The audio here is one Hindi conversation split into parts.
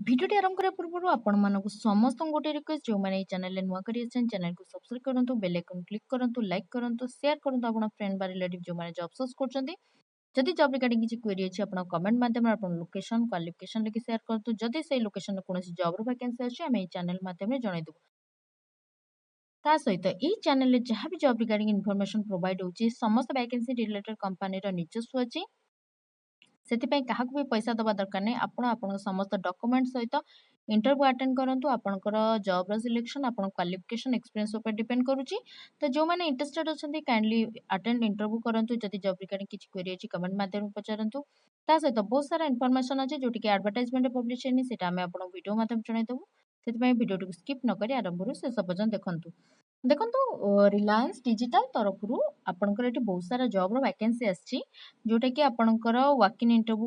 भिडियोटी आरंभ करा पूर्व आपण मानक समस्त गोटे रिक्वेस्ट जो मैंने चैनल नुआ करी चैनल को सब्सक्राइब करंतु बेल आइकन क्लिक करंतु लाइक करंतु शेयर करंतु आपण फ्रेंड बा रिलेटिव जो मैंने जॉब सर्च करछंती जदि जॉब रिगार्डिंग किसी क्वेरी अछि आपण कमेंट माध्यम रे आपण लोकेशन क्वालिफिकेशन लेके शेयर करंतु जदि सेही लोकेशन रे कोनोसी जॉब रो वैकेंसी अछि हम एई चैनल माध्यम रे जणाई देबु ता सहित एई चैनल रे जहां भी जॉब रिगार्डिंग इन्फॉर्मेशन प्रोवाइड होची समस्त वैकेंसी रिलेटेड कंपनी रो निजस्व अछि ସେଥିପାଇଁ କାହାକୁ ବି ପଇସା ଦବା ଦରକାର ନାହିଁ ଆପଣ ଆପଣଙ୍କ ସମସ୍ତ ଡକୁମେଣ୍ଟ ସହିତ ଇଣ୍ଟରଭ୍ୟୁ ଆଟେଣ୍ଡ କରନ୍ତୁ ଆପଣଙ୍କର ଜବ୍ର ସିଲେକ୍ସନ୍ ଆପଣ କ୍ୱାଲିଫିକେସନ୍ ଏକ୍ସପିରିଏନ୍ସ ଉପରେ ଡିପେଣ୍ଡ କରୁଛି ତ ଯେଉଁମାନେ ଇଣ୍ଟରେଷ୍ଟେଡ୍ ଅଛନ୍ତି କାଇଣ୍ଡଲି ଆଟେଣ୍ଡ ଇଣ୍ଟରଭ୍ୟୁ କରନ୍ତୁ ଯଦି ଜବ୍ ରିଗାର୍ଡିଂ କିଛି କ୍ୱେରି ଅଛି କମେଣ୍ଟ ମାଧ୍ୟମରେ ପଚାରନ୍ତୁ ତା ସହିତ ବହୁତ ସାରା ଇନଫର୍ମେସନ୍ ଅଛି ଯେଉଁଠିକି ଆଡଭର୍ଟାଇଜମେଣ୍ଟ ପବ୍ଲିଶ ହେଇନି ସେଇଟା ଆମେ ଆପଣଙ୍କୁ ଭିଡ଼ିଓ ମାଧ୍ୟମରେ ଜଣାଇଦେବୁ ସେଥିପାଇଁ ଭିଡ଼ିଓଟିକୁ ସ୍କିପ୍ ନକରି ଆରମ୍ଭରୁ ଶେଷ ପର୍ଯ୍ୟନ୍ତ ଦେଖନ୍ତୁ ଦେଖନ୍ତୁ ରିଲାଏନ୍ସ ଡିଜିଟାଲ ତରଫରୁ ଆପଣଙ୍କର ଏଠି ବହୁତ ସାରା ଜବ୍ର ଭ୍ୟାକେନ୍ସି ଆସିଛି ଯୋଉଟାକି ଆପଣଙ୍କର ୱାକ୍ ଇନ୍ ଇଣ୍ଟରଭ୍ୟୁ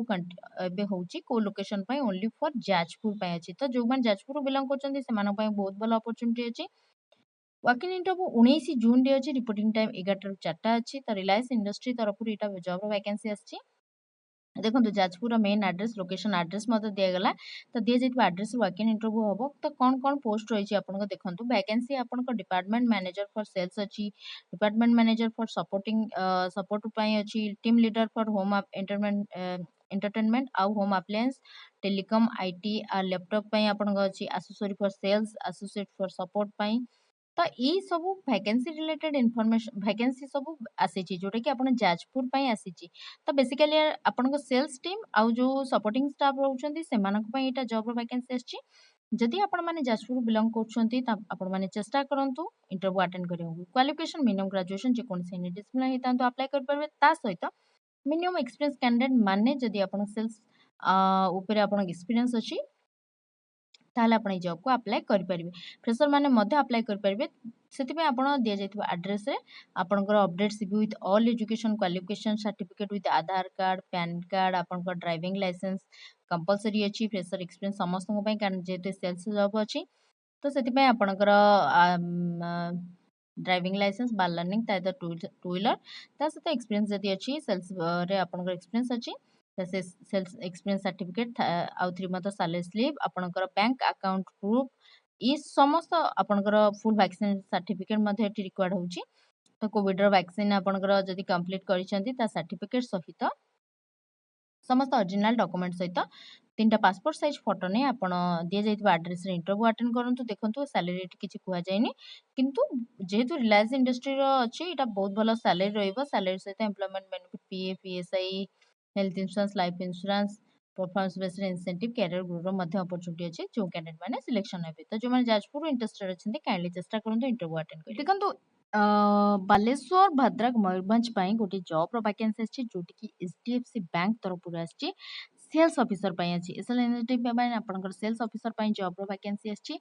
ଏବେ ହେଉଛି କୋଉ ଲୋକେସନ ପାଇଁ ଓନ୍ଲି ଫର୍ ଯାଜପୁର ପାଇଁ ଅଛି ତ ଯୋଉମାନେ ଯାଜପୁର ବିଲଙ୍ଗ କରୁଛନ୍ତି ସେମାନଙ୍କ ପାଇଁ ବହୁତ ଭଲ ଅପରଚ୍ୟୁନିଟି ଅଛି ୱାକ୍ ଇନ୍ ଇଣ୍ଟରଭ୍ୟୁ 19 ଜୁନରେ ଅଛି ରିପୋର୍ଟିଂ ଟାଇମ୍ 11ଟାରୁ 4ଟା ଅଛି ତ ରିଲାଏନ୍ସ ଇଣ୍ଡଷ୍ଟ୍ରି ତରଫରୁ ଏଇଟା ଜବ୍ର ଭ୍ୟାକେନ୍ସି ଆସିଛି ଦେଖନ୍ତୁ ଯାଜପୁରର ମେନ୍ ଆଡ୍ରେସ୍ ଲୋକେସନ୍ ଆଡ୍ରେସ୍ ମଧ୍ୟ ଦିଆଗଲା ତ ଦିଆଯାଇଥିବା ଆଡ୍ରେସ୍ ୱାକ୍ ଇନ୍ ଇଣ୍ଟରଭ୍ୟୁ ହେବ ତ କ'ଣ ପୋଷ୍ଟ ରହିଛି ଆପଣଙ୍କ ଦେଖନ୍ତୁ ଭ୍ୟାକେନ୍ସି ଆପଣଙ୍କ ଡିପାର୍ଟମେଣ୍ଟ ମ୍ୟାନେଜର ଫର୍ ସେଲ୍ସ ଅଛି ଡିପାର୍ଟମେଣ୍ଟ ମ୍ୟାନେଜର ଫର୍ ସପୋର୍ଟ ପାଇଁ ଅଛି team leader for home entertainment ଆଉ home appliance telecom IT laptop ପାଇଁ ଆପଣଙ୍କ ଅଛି associate for sales associate for support ପାଇଁ ତ ଏଇ ସବୁ ଭ୍ୟାକେନ୍ସି ରିଲେଟେଡ୍ ଇନଫର୍ମେସନ୍ ଭ୍ୟାକେନ୍ସି ସବୁ ଆସିଛି ଯୋଉଟାକି ଆପଣ ଯାଜପୁର ପାଇଁ ଆସିଛି ତ ବେସିକାଲି ଆପଣଙ୍କ ସେଲ୍ସ ଟିମ୍ ଆଉ ଯୋଉ ସପୋର୍ଟିଂ ଷ୍ଟାଫ୍ ରହୁଛନ୍ତି ସେମାନଙ୍କ ପାଇଁ ଏଇଟା ଜବ୍ର ଭ୍ୟାକେନ୍ସି ଆସିଛି ଯଦି ଆପଣମାନେ ଯାଜପୁର ବିଲଙ୍ଗ କରୁଛନ୍ତି ତ ଆପଣମାନେ ଚେଷ୍ଟା କରନ୍ତୁ ଇଣ୍ଟରଭ୍ୟୁ ଆଟେଣ୍ଡ କରିବାକୁ କ୍ୱାଲିଫିକେସନ୍ ମିନିମମ୍ ଗ୍ରାଜୁଏସନ୍ ଯେକୌଣସି ଏନି ଡିସିପ୍ଲିନ୍ ହେଇଥାନ୍ତୁ ଆପ୍ଲାଏ କରିପାରିବେ ତା ସହିତ ମିନିମମ୍ ଏକ୍ସପିରିଏନ୍ସ କ୍ୟାଣ୍ଡିଡେଟ୍ ମାନେ ଯଦି ଆପଣ ସେଲ୍ସ ଉପରେ ଆପଣଙ୍କ ଏକ୍ସପିରିଏନ୍ସ ଅଛି ତାହେଲେ ଆପଣ ଏଇ ଜବ୍କୁ ଆପ୍ଲାଏ କରିପାରିବେ ଫ୍ରେସର ମାନେ ମଧ୍ୟ ଆପ୍ଲାଏ କରିପାରିବେ ସେଥିପାଇଁ ଆପଣ ଦିଆଯାଇଥିବା ଆଡ୍ରେସ୍ରେ ଆପଣଙ୍କର update CV with all education qualification certificate with Aadhaar card PAN card ଆପଣଙ୍କ ଡ୍ରାଇଭିଂ ଲାଇସେନ୍ସ କମ୍ପଲସରି ଅଛି ଫ୍ରେସର ଏକ୍ସପିରିଏନ୍ସ ସମସ୍ତଙ୍କ ପାଇଁ କାରଣ ଯେହେତୁ ସେଲ୍ସ ଜବ୍ ଅଛି ତ ସେଥିପାଇଁ ଆପଣଙ୍କର ଡ୍ରାଇଭିଂ ଲାଇସେନ୍ସ ବା ଲର୍ଣ୍ଣିଂ ତା ସହିତ ଟୁ ହ୍ୱିଲର ତା ସହିତ ଏକ୍ସପିରିଏନ୍ସ ଯଦି ଅଛି ସେଲ୍ସରେ ଆପଣଙ୍କର ଏକ୍ସପିରିଏନ୍ସ ଅଛି ସେ ସେଲ୍ସ ଏକ୍ସପିରିଏନ୍ସ ସାର୍ଟିଫିକେଟ୍ ଆଉ 3 month ସାଲାରୀ ସ୍ଲିପ୍ ଆପଣଙ୍କର ବ୍ୟାଙ୍କ ଆକାଉଣ୍ଟ ପ୍ରୁଫ୍ ଇ ସମସ୍ତ ଆପଣଙ୍କର ଫୁଲ୍ ଭ୍ୟାକ୍ସିନ୍ ସାର୍ଟିଫିକେଟ୍ ମଧ୍ୟ ଏଠି ରିକ୍ୱାର୍ଡ ହେଉଛି ତ କୋଭିଡର ଭ୍ୟାକ୍ସିନ୍ ଆପଣଙ୍କର ଯଦି କମ୍ପ୍ଲିଟ୍ କରିଛନ୍ତି ତା ସାର୍ଟିଫିକେଟ୍ ସହିତ ସମସ୍ତ ଅରିଜିନାଲ ଡକୁମେଣ୍ଟ ସହିତ 3ଟା ପାସପୋର୍ଟ ସାଇଜ୍ ଫଟୋ ନେଇ ଆପଣ ଦିଆଯାଇଥିବା ଆଡ୍ରେସ୍ରେ ଇଣ୍ଟରଭ୍ୟୁ ଆଟେଣ୍ଡ କରନ୍ତୁ ଦେଖନ୍ତୁ ସାଲାରୀ ଏଠି କିଛି କୁହାଯାଇନି କିନ୍ତୁ ଯେହେତୁ ରିଲାଏନ୍ସ ଇଣ୍ଡଷ୍ଟ୍ରିର ଅଛି ଏଇଟା ବହୁତ ଭଲ ସାଲାରୀ ରହିବ ସାଲାରୀ ସହିତ employment benefit PF ESI health insurance life insurance performance based incentive career growth मध्य अपॉर्चुनिटी अच्छी जो कैंडिडेट मैंने सिलेक्शन हेबे तो जो मैंने जाजपुर इंटरेस्टेड अच्छे काइंडली चेष्टा करंतु इंटरव्यू अटेंड कर देखंतु बालेश्वर भद्रक मयूरभंज ପାଇଁ ଗୋଟେ ଜବ୍ ର ଭ୍ୟାକେନ୍ସି ଆସିଛି ଯୋଉଠି କି ଏଚଡିଏଫସି ବ୍ୟାଙ୍କ ତରଫରୁ ଆସିଛି ସେଲ୍ସ ଅଫିସର ପାଇଁ ଅଛି ଏସଏଲଏନଟି ପାଇଁ ଆପଣଙ୍କର ସେଲ୍ସ ଅଫିସର ପାଇଁ ଜବ୍ ର ଭ୍ୟାକେନ୍ସି ଆସିଛି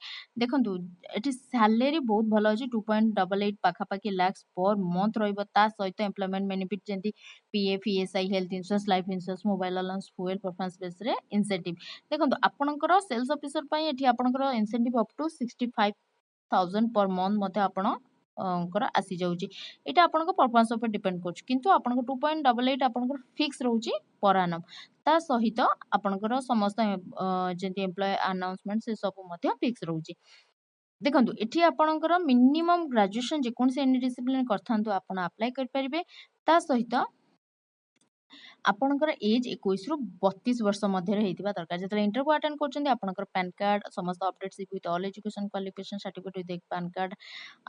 ଦେଖନ୍ତୁ ଏଠି ସାଲେରୀ ବହୁତ ଭଲ ଅଛି 2.88 ପାଖାପାଖି ଲାକ୍ସ ପର ମନ୍ଥ ରହିବ ତା ସହିତ ଏମ୍ପ୍ଲୟମେଣ୍ଟ ବେନିଫିଟ୍ ଯେମିତି PF ESI health insurance life insurance mobile allowance fuel performance ବେସ୍ରେ ଇନସେଣ୍ଟିଭ ଦେଖନ୍ତୁ ଆପଣଙ୍କର ସେଲ୍ସ ଅଫିସର ପାଇଁ ଏଠି ଆପଣଙ୍କର incentive up to 65,000 per month ମଧ୍ୟ ଆପଣ ଙ୍କର ଆସିଯାଉଛି ଏଇଟା ଆପଣଙ୍କ ପରଫର୍ମାନ୍ସ ଉପରେ ଡିପେଣ୍ଡ କରୁଛି କିନ୍ତୁ ଆପଣଙ୍କ 2.88 ଆପଣଙ୍କର ଫିକ୍ସ ରହୁଛି ପର ଆନମ୍ ତା ସହିତ ଆପଣଙ୍କର ସମସ୍ତ ଯେମିତି ଏମ୍ପ୍ଲୟ ଆନାଉନ୍ସମେଣ୍ଟ ସେ ସବୁ ମଧ୍ୟ ଫିକ୍ସ ରହୁଛି ଦେଖନ୍ତୁ ଏଠି ଆପଣଙ୍କର ମିନିମମ୍ ଗ୍ରାଜୁଏସନ୍ ଯେକୌଣସି ଏନି ଡିସିପ୍ଲିନ୍ କରିଥାନ୍ତୁ ଆପଣ ଆପ୍ଲାଏ କରିପାରିବେ ତା ସହିତ ଆପଣଙ୍କର ଏଜ୍ 21ରୁ 32 ବର୍ଷ ମଧ୍ୟରେ ହେଇଥିବା ଦରକାର ଯେତେବେଳେ ଇଣ୍ଟରଭ୍ୟୁ ଆଟେଣ୍ଡ କରୁଛନ୍ତି ଆପଣଙ୍କର ପ୍ୟାନ୍ କାର୍ଡ଼ ସମସ୍ତ update CV with all education qualification certificate with PAN card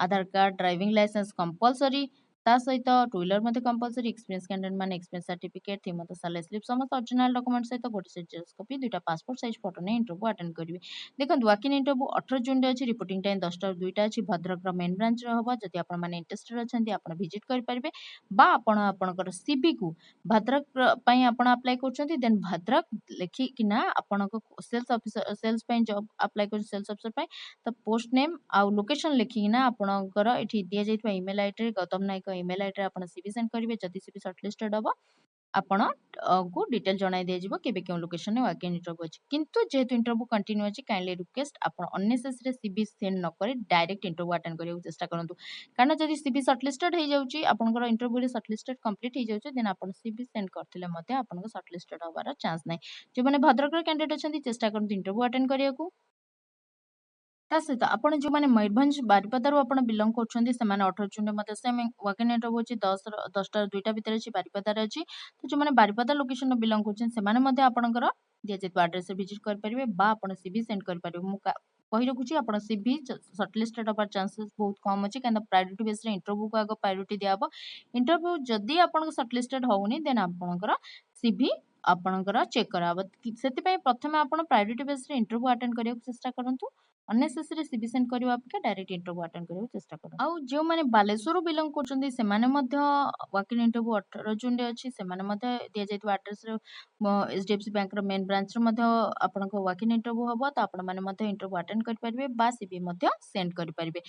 Aadhaar card driving licence compulsory ତା ସହିତ ଟୁ ହ୍ୱିଲର ମଧ୍ୟ କମ୍ପଲସରି ଏକ୍ସପିରିଏନ୍ସ କ୍ୟାଣ୍ଡିଡେଟ୍ ମାନେ ଏକ୍ସପିରିଏନ୍ସ ସାର୍ଟିଫିକେଟ୍ ଥି ମଧ୍ୟ ସାଲାରୀ ସ୍ଲିପ୍ ସମସ୍ତ ଅରିଜିନାଲ ଡକୁମେଣ୍ଟ ସହିତ ଗୋଟେ ସେଟ୍ ଜେରକ୍ସ କପି 2ଟା ପାସପୋର୍ଟ ସାଇଜ୍ ଫଟୋ ନେଇ ଇଣ୍ଟରଭ୍ୟୁ ଆଟେଣ୍ଡ କରିବେ ଦେଖନ୍ତୁ ୱାକ୍ ଇନ୍ ଇଣ୍ଟରଭ୍ୟୁ 18 ଜୁନରେ ଅଛି ରିପୋର୍ଟିଂ ଟାଇମ୍ 10ଟାରୁ 2ଟା ଅଛି ଭଦ୍ରକର ମେନ୍ ବ୍ରାଞ୍ଚରେ ହେବ ଯଦି ଆପଣମାନେ ଇଣ୍ଟରେଷ୍ଟେଡ୍ ଅଛନ୍ତି ଆପଣ ଭିଜିଟ୍ କରିପାରିବେ ବା ଆପଣ ଆପଣଙ୍କର ସିଭିକୁ ଭଦ୍ରକ ପାଇଁ ଆପଣ ଆପ୍ଲାଏ କରୁଛନ୍ତି ଦେନ୍ ଭଦ୍ରକ ଲେଖିକିନା ଆପଣଙ୍କ ସେଲ୍ସ ଅଫିସର ସେଲ୍ସ ପାଇଁ ଜବ୍ ଆପ୍ଲାଏ କରୁଛନ୍ତି ସେଲ୍ସ ଅଫିସର ପାଇଁ ତ ପୋଷ୍ଟ ନେମ୍ ଆଉ ଲୋକେସନ୍ ଲେଖିକିନା ଆପଣଙ୍କର ଏଠି ଦିଆଯାଇଥିବା ଇମେଲ୍ ଆଇଡିରେ ଗୌତମ ନାୟକ ଇମେଲ୍ ଆଇଡିରେ ଆପଣ ସିଭି ସେଣ୍ଡ କରିବେ ଯଦି ସିଭି ସର୍ଟଲିଷ୍ଟେଡ୍ ହେବ ଆପଣ को डिटेल जणाई दिया केबे क्यों लोकेशन में वर्क इन इंटरव्यू अच्छी किंतु जेहेतु इंटरव्यू कंटिन्यू अच्छी काइंडली रिक्वेस्ट आपण अननेसेसरी सीवी सेंड न करी डायरेक्ट इंटरव्यू अटेंड करने चेष्टा करूँ कारण जदि सीवी सर्टलिस्टेड हो जाऊँगी आपंकर इंटरव्यू रे सर्टलिस्टेड कंप्लीट हो जाऊँगी देन आप सीवी सेंड करते आपको सर्टलिस्टेड होबार चांस ना जो मैंने भद्रक कैंडिडेट अच्छा चेष्टा करूँ इंटरव्यू अटेंड करने को ତା ସହିତ ଆପଣ ଯେଉଁମାନେ ମୟୂରଭଞ୍ଜ ବାରିପଦାରୁ ଆପଣ ବିଲଙ୍ଗ କରୁଛନ୍ତି ସେମାନେ 18 ଜୁନରେ ମଧ୍ୟ ସେମ୍ ୱାକ୍ ଇନ୍ ଇଣ୍ଟରଭ୍ୟୁ ଅଛି 10ଟାରୁ 2ଟା ଭିତରେ ଅଛି ବାରିପଦାରେ ଅଛି ତ ଯେଉଁମାନେ ବାରିପଦା ଲୋକେସନରୁ ବିଲଙ୍ଗ କରୁଛନ୍ତି ସେମାନେ ମଧ୍ୟ ଆପଣଙ୍କର ଦିଆଯାଇଥିବା ଆଡ୍ରେସରେ ଭିଜିଟ୍ କରିପାରିବେ ବା ଆପଣ ସିଭି ସେଣ୍ଡ କରିପାରିବେ ମୁଁ କହି ରଖୁଛି ଆପଣ ସିଭି ସର୍ଟଲିଷ୍ଟେଡ୍ ହେବାର ଚାନ୍ସେସ୍ ବହୁତ କମ୍ ଅଛି କାହିଁକିନା ପ୍ରାୟୋରିଟି ବେସ୍ରେ ଇଣ୍ଟରଭ୍ୟୁକୁ ଆଗ ପ୍ରାୟୋରିଟି ଦିଆହେବ ଇଣ୍ଟରଭ୍ୟୁ ଯଦି ଆପଣଙ୍କ ସର୍ଟଲିଷ୍ଟେଡ୍ ହେଉନି ଦେନ୍ ଆପଣଙ୍କର ସିଭି ଆପଣଙ୍କର ଚେକ୍ କରାହେବ ସେଥିପାଇଁ ପ୍ରଥମେ ଆପଣ ପ୍ରାୟୋରିଟି ବେସ୍ରେ ଇଣ୍ଟରଭ୍ୟୁ ଆଟେଣ୍ଡ କରିବାକୁ ଚେଷ୍ଟା କରନ୍ତୁ अननेसेसरी सीवी सेंड करबा अपेक्षा डायरेक्ट इंटरव्यू अटेंड करबा चेष्टा करू आउ जो माने बालेश्वर बिलोंग करछन्ती से माने मध्य वॉक इन इंटरव्यू 18 जून रे अछि से माने मध्य दिया जायतो एड्रेस रे एचडीएफसी बैंक रो मेन ब्रांच रे मध्य आपन को वॉक इन इंटरव्यू हबो त आपन माने मध्य इंटरव्यू अटेंड कर परिबे बा सीवी मध्य सेंड कर परिबे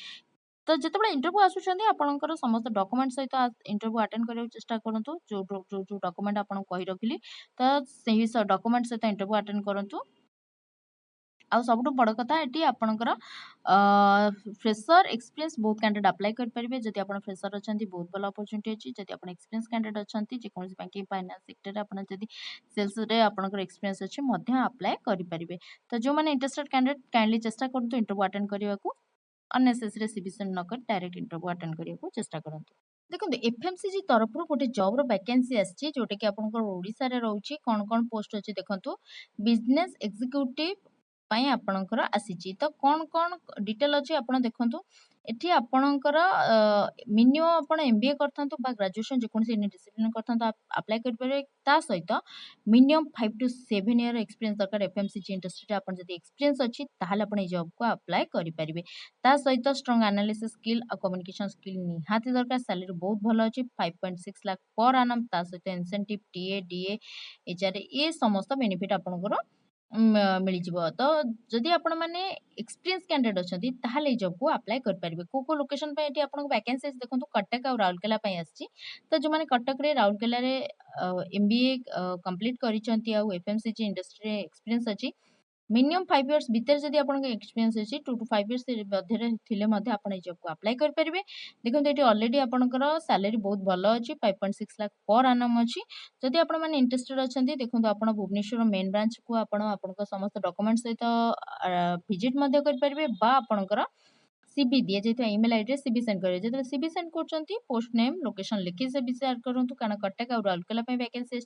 तो जेतेबेले इंटरव्यू आसुछन्ती आपनकर समस्त डॉक्यूमेंट सहित इंटरव्यू अटेंड करबा चेष्टा करंतु जो डॉक्यूमेंट आपन कहि रखिली त सेही डॉक्यूमेंट सहित इंटरव्यू अटेंड करंतु आउ सबुठु बड़ कथा एटी आपणकर फ्रेशर एक्सपीरियंस बहुत कैंडिडेट अप्लाई कर परिबे जदि आपण फ्रेशर अछंती बहुत भल अपॉर्चुनिटी अछि जदि आपण एक्सपीरियंस कैंडिडेट अछंती जे कोनसी बैंकिंग फाइनेंस सेक्टर रे आपण जदि सेल्स रे आपणकर एक्सपीरियंस अछि मध्य अप्लाई करि परिबे तो जो माने इंटरेस्टेड कैंडिडेट काइंडली चेष्टा करंतु इंटरव्यू अटेंड करिवा को अननेसेसरी सिबिशन न कर डायरेक्ट इंटरव्यू अटेंड करिवा को चेष्टा करंतु देखो एफएमसीजी तरफ गोटे जॉब रो वैकेंसी आछि जोटे कि आपनकर ओडिसा रे रहउची कोन कोन पोस्ट अछि देखंतु बिजनेस एग्जीक्यूटिव ପାଇଁ ଆପଣଙ୍କର ଆସିଛି ତ କଣ ଡିଟେଲ ଅଛି ଆପଣ ଦେଖନ୍ତୁ ଏଠି ଆପଣଙ୍କର ମିନିମମ୍ ଆପଣ ଏମବିଏ କରିଥାନ୍ତୁ ବା ଗ୍ରାଜୁଏସନ ଯେକୌଣସି ଡିସିପ୍ଲିନ କରିଥାନ୍ତୁ ଆପ୍ଲାଏ କରିପାରିବେ ତା ସହିତ ମିନିମମ୍ 5 to 7 ଇୟର ଏକ୍ସପିରିଏନ୍ସ ଦରକାର ଏଫଏମସିଜି ଇଣ୍ଡଷ୍ଟ୍ରିରେ ଆପଣ ଯଦି ଏକ୍ସପିରିଏନ୍ସ ଅଛି ତାହେଲେ ଆପଣ ଏଇ ଜବକୁ ଆପ୍ଲାଏ କରିପାରିବେ ତା ସହିତ ଷ୍ଟ୍ରଙ୍ଗ ଆନାଲିସିସ୍ ସ୍କିଲ୍ ଆଉ କମ୍ୟୁନିକେସନ ସ୍କିଲ୍ ନିହାତି ଦରକାର ସାଲେରୀ ବହୁତ ଭଲ ଅଛି 5.6 ଲାख ପର ଆନମ୍ ତା ସହିତ ଇନସେଣ୍ଟିଭ ଟିଏ ଡିଏ ଏଚଆରଏ ଏ ସମସ୍ତ ବେନିଫିଟ ଆପଣଙ୍କର मिलिजिव तो जदि आपण माने एक्सपीरियंस कैंडिडेट अछंती ताहाले जॉब को अप्लाई कर परिबे को लोकेशन पे एटी आपन वैकेंसी देखंतु कटक और राउरकेला पई आछि तो जो माने कटक रे राउरकेला रे एमबीए कंप्लीट करिसंती आ एफएमसीजी इंडस्ट्री रे एक्सपीरियंस अछि मिनिमम 5 इयर्स भीतर जदि आपन एक्सपीरियंस अछि 2 to 5 इयर्स मध्य थिले मध्य आपण ए जॉब को अप्लाई कर परिबे देखंतु एटी ऑलरेडी आपनकर सैलरी बहुत भलो अछि 5.6 लाख पर एनम अछि जदि आपण माने इंटरेस्टेड अछंती देखंतु आपण भुवनेश्वर मेन ब्रांच को आपण आपनकर समस्त डॉक्यूमेंट सहित विजिट मध्य कर परिबे बा आपनकर सीबी दिए जाइए ईमेल एड्रेस सीबी सेंड करेंगे जो सीबी सेंड कर पोस्ट नेम लोकेशन लिखी सीबी सेंड करूँ कारण कटक और राउरकेला वैकेंसी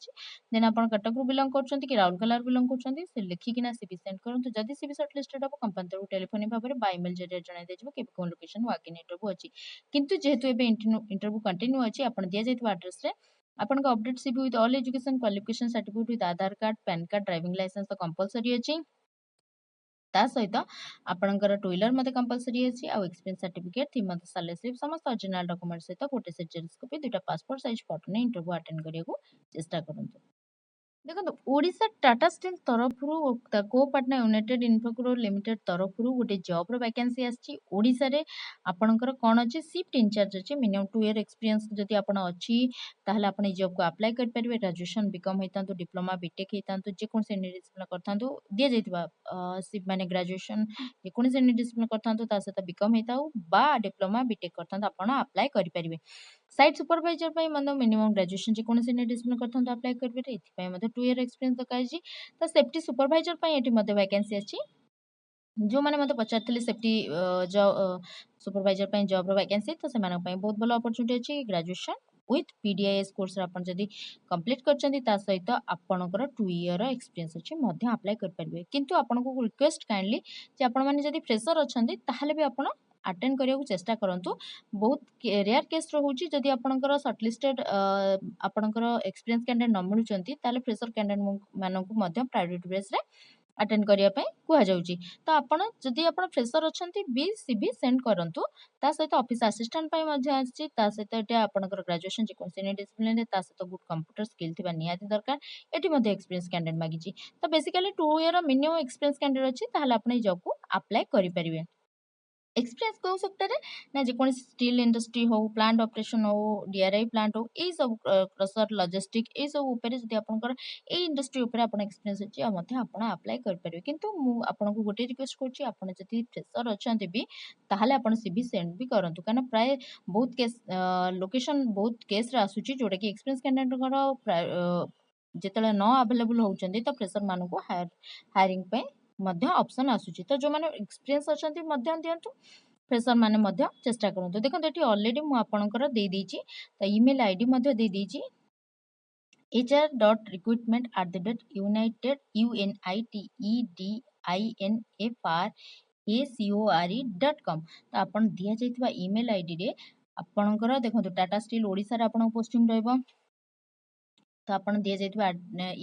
देन आप कटक रू बिलंग कर कि राउरकेला बिलंग कर लिखिकिना सीबी सेंड करूँ जदि सीबी सर्टलिस्टेड हम कंपनी तरफ टेलीफोनिक भाव में बा ईमेल जरिए जणाई दिया कि कौन लोकेशन वर्क इन इंटरव्यू अच्छी किंतु जेहेतु इंटरव्यू कंटिन्यू अच्छी आप दि जाइए एड्रेस आपन update CV with all education qualification certificate with Aadhaar card PAN card driving licence तो कंपलसरी अच्छी ता सहित आपणकर टू व्हीलर मते कंपलसरी अछि आ experience certificate 3 month salary slip समस्त ओरिजिनल डॉक्यूमेंट सहित गोटे सेट जेरॉक्स कॉपी दुटा पासपोर्ट साइज फोटो ने इंटरव्यू अटेंड करिया चेष्टा करंतु देखो ओडिशा टाटा स्टील तरफ कोपाटना यूनाइटेड इन्फोक्रो लिमिटेड तरफ गोटे जॉब रो वैकेंसी आछि ओडिशा रे आपणकर कोन अछि शिफ्ट इंचार्ज अछि मिनिमम 2 इयर एक्सपीरियंस जदि आपण अछि ताहले आपण ए जॉब को अप्लाई कर परिबे ग्रेजुएशन बीकॉम हेतांतु डिप्लोमा बीटेक हेतांतु जे कोन से डिसिप्लिन करथांतु दिया जाइतबा सिप माने ग्रेजुएशन जे कोन से डिसिप्लिन करथांतु ता सहित बीकॉम हेताउ बा डिप्लोमा बीटेक करथांतु आपण अप्लाई कर परिबे साइट सुपरवाइजर पाई मतलब मिनिमम ग्रेजुएशन जे कोन से डिसिप्लिन करथांतु अप्लाई कर परिबे एथि पाई मतलब 2 इयर एक्सपीरियंस दरकार अछि तो सेफ्टी सुपरवाइजर पाई एठी मध्ये वैकेंसी अछि जो माने मते पचारथिले सेफ्टी सुपरवाइजर पाई जॉब रो वैकेंसी तो सेमान पाई बहुत भलो अपॉर्चुनिटी अछि ग्रेजुएशन विथ पीडीआईएस कोर्स आपण जदी कंप्लीट करचंदी ता सहित आपणकर 2 इयर एक्सपीरियंस अछि मध्ये अप्लाई कर परिबे किंतु आपनको रिक्वेस्ट काइंडली जे आपण माने जदी फ्रेशर अछंदी ताहाले भी आपण अटेंड करिया चेष्टा करंतु बहुत रेयर केस रहउची जदी आपणकर शॉर्टलिस्टेड आपणकर एक्सपीरियंस कैंडिडेट न मिलुचंती ताले फ्रेशर कैंडिडेट मानकु मध्ये प्रायोरिटी बेस रे अटेंड करिया पई कुहा जाउची तो आपण जदी आपण फ्रेशर अछंती बी सीबी सेंड करंतु ता सहित ऑफिस असिस्टेंट पाई मध्ये आछि ता सहित एटा आपणकर ग्रेजुएशन जे कोन डिसिप्लिन रे ता सहित गुड कंप्यूटर स्किल थिबा निहाती दरकार एटी मध्ये एक्सपीरियंस कैंडिडेट मागिची तो basically 2 year minimum experience candidate अछि ताहले आपण ए जॉब को अप्लाई करि परिबे एक्सपीरियंस कौ सेक्टर ना जेको स्टील इंडस्ट्री हो प्लांट ऑपरेशन हो डीआरआई प्लांट हो यही सब क्रसर लॉजिस्टिक यही सब ऊपर जदि आपनकर ए इंडस्ट्री ऊपर आपन एक्सपीरियंस अछि आ मध्ये आपन अप्लाई कर परिबे किंतु मु आपन को गोटे रिक्वेस्ट करछि आपन जदि फ्रेशर अछंती भी ताहाले आपन सीवी सेंड भी करंतु कारण प्राय बहुत केस लोकेशन बहुत केस रे आसुछि जोटा कि एक्सपीरियंस कैंडिडेट जेतले न अवेलेबल होउचंदी त फ्रेशर मानु को हायरिंग पे मध्य ऑप्शन आसुछि तो जो माने एक्सपीरियंस अछंती मध्य दियंतु फ्रेशर माने मध्य चेष्टा करंतु देखो एठी ऑलरेडी मु आपनकर दे देछि त ईमेल आईडी मध्य दे देछि hr.recruitment@unitedinfracore.com तो आपण दिया जायतिबा ईमेल आईडी रे आपनकर देखो टाटा स्टील ओडिसा रे आपण पोस्टिंग रहइबो तो आपन दिया जायतिबा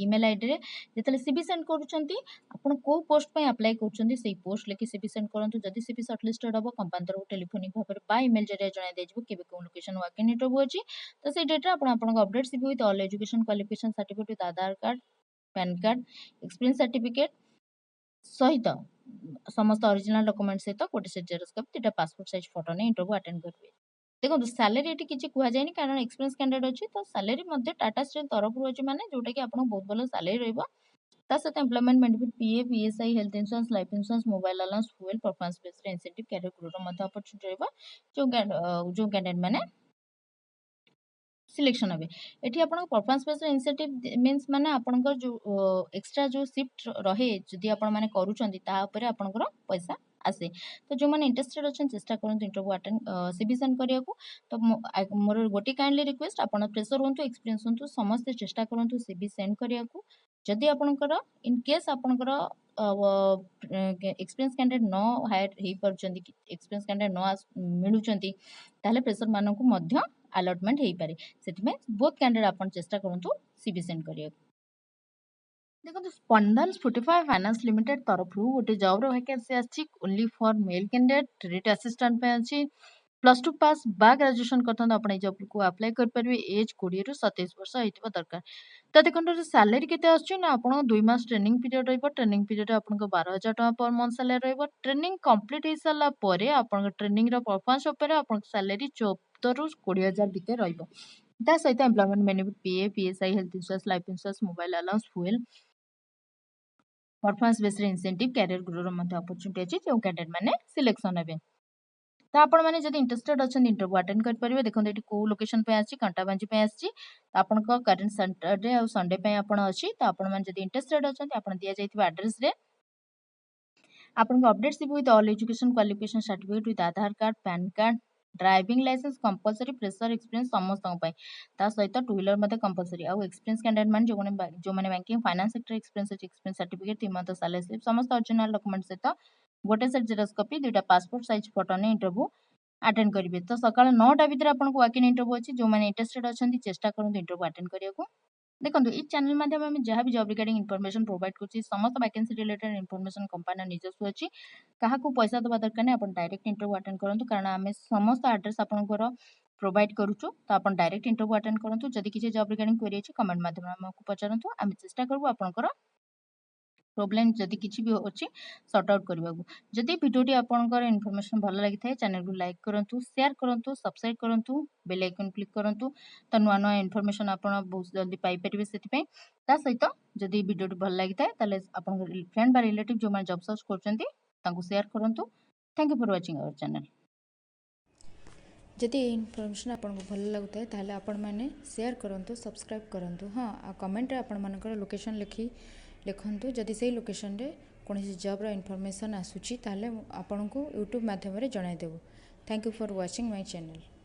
ईमेल आईडी रे जेतले सीवी सेंड करूचंती आपन को पोस्ट पे अप्लाई करूचंती सेही पोस्ट लेके सीवी सेंड करंतु जदि सीवी शॉर्टलिस्टेड हबो कंपनी तरफ टेलीफोनिक भाबरे बा ईमेल जरिया जणाय देजिबो केबे को लोकेशन वाकिन इंटरव्यू अछि तो सेही डेट रे आपन update CV with all education qualification certificate with Aadhaar card PAN card experience certificate सहित समस्त ओरिजिनल डॉक्यूमेंट सहित गोटे सेट जेरॉक्स कॉपी तीटा पासपोर्ट साइज फोटो ने इंटरव्यू अटेंड करबे देखो सैलरी ये किसी कहुए कारण एक्सपीरियंस कैंडिडेट अच्छी तो सैलरी टाटा स्टील तरफ अच्छी माने जोटा कि आपको बहुत भल सैलरी रही सहित employment benefit PF ESI health insurance life insurance mobile allowance fuel performance based incentive career growth opportunity रही जो कैंडिडेट माने सिलेक्शन हे एठी आपन परफॉर्मेंस बेस्ड इंसेंटिव मींस माने आपनकर जो एक्स्ट्रा जो शिफ्ट रहे जदि आपन माने करूचंती ता ऊपर आपनकर पैसा आसे तो जो माने इंटरेस्टेड अछन चेष्टा करन इंटरव्यू अटेंड सीवी सेंड करिया को तो मोर गोटी काइंडली रिक्वेस्ट आपन प्रेशर होंतु एक्सपीरियंस होंतु समस्त चेष्टा करंतु सीवी सेंड करिया को जदि आपनकर इन केस आपनकर एक्सपीरियंस कैंडिडेट न हायर हे परचंती एक्सपीरियंस कैंडिडेट न मिलुचंती ताले प्रेशर मानन को मध्य अलॉटमेंट हे पारे सेति में बोथ कैंडिडेट आपन चेष्टा करंतु सीवी सेंड करिया देखो स्पंदन स्फूटिफाई फाइनेंस लिमिटेड तरफ गोटे जॉब रो वैकेंसी आछि only for male candidate trade assistant पे अछि प्लस 2 पास बा ग्रेजुएशन करथन अपन ए जॉब को अप्लाई कर परबे एज 20 रु 27 वर्ष हेतिबा दरकार त देखन सैलरी केते आछि ना अपन 2 मास ट्रेनिंग पीरियड रहइबो ट्रेनिंग पीरियड अपन 12000 टका पर मंथ सैलरी रहइबो ट्रेनिंग कंप्लीट हे सला परे अपन ट्रेनिंग रो परफॉर्मेंस ऊपर अपन सैलरी 14 रु 20000 भीतर रहइबो ता सहित employment benefit PF PSI health insurance life insurance mobile allowance fuel performance based incentive career growth मध्य अपॉर्चुनिटी अछि जो कैंडिडेट माने सिलेक्शन हेबे तो आपण माने जदि इंटरेस्टेड अछन इंटरव्यू अटेंड कर परिबे देखन एटी को लोकेशन पे आछि कंटाबांजी पे आछि आपण को करंट सैटरडे और संडे पे आपण अछि तो आपण माने जदि इंटरेस्टेड अछन आपण दिया जाइतिबा एड्रेस रे आपण को update CV with all education qualification certificate with Aadhaar card PAN card driving licence compulsory fresher experience समस्त पई ता सहित टू व्हीलर मते कंपलसरी आ एक्सपीरियंस कैंडिडेट मान जो माने banking finance sector experience certificate 3 month salary slip समस्त ओरिजिनल डॉक्यूमेंट सहित गोटे सेट जेरॉक्स कॉपी दुटा पासपोर्ट साइज फोटो ने इंटरव्यू अटेंड करेंगे तो सकाल 9टा भितर आपको वाकिन इंटरव्यू अच्छी जो मैंने इंटरेस्टेड अच्छा चेष्टा करूँ इंटरव्यू अटेंड करने देखो ये चैनल माध्यम में जहाँ भी जॉब रिगार्डिंग इनफॉरमेशन प्रोवाइड कर समस्त वैकेंसी रिलेटेड इनफॉरमेशन कंपनी निजस्व अच्छी क्या पैसा दवा दरकार नहीं आप डायरेक्ट इंटरव्यू अटेंड करूँ कारण आम समस्त एड्रेस आपंकर प्रोवाइड करूँ तो आप डायरेक्ट इंटरव्यू अटेंड करूँ जदि किसी जॉब रिगार्डिंग क्वेरी अच्छी कमेंट माध्यम आमको पचारतु आम चेष्टा करूँ आपंकर प्रोब्लेम जदि किसी भी अच्छी सॉर्ट आउट करने को जदि वीडियोटी आपंकर इनफॉरमेशन भल लगी था चैनल को लाइक करूँ शेयर करूँ सब्सक्राइब करूँ बेल आइकन क्लिक करूँ तो नुआ नुआ इनफॉरमेशन आप बहुत जल्दी पाइपर से सहित जदि वीडियोटी भल लगी था आप फ्रेंड बा रिलेटिव जो मैंने जॉब सर्च कर शेयर करूँ thank you for watching our channel जदि ये इनफॉरमेशन आपको भल लगुता है आपण मैंने शेयर करूँ सब्सक्राइब करूँ हाँ आ कमेंट आपण मानकर लोकेशन लिखु जदि से लोकेशन रे कौन जॉब इनफॉरमेशन आसूची ताले आपण को यूट्यूब माध्यम जनईदेवु thank you for watching my channel.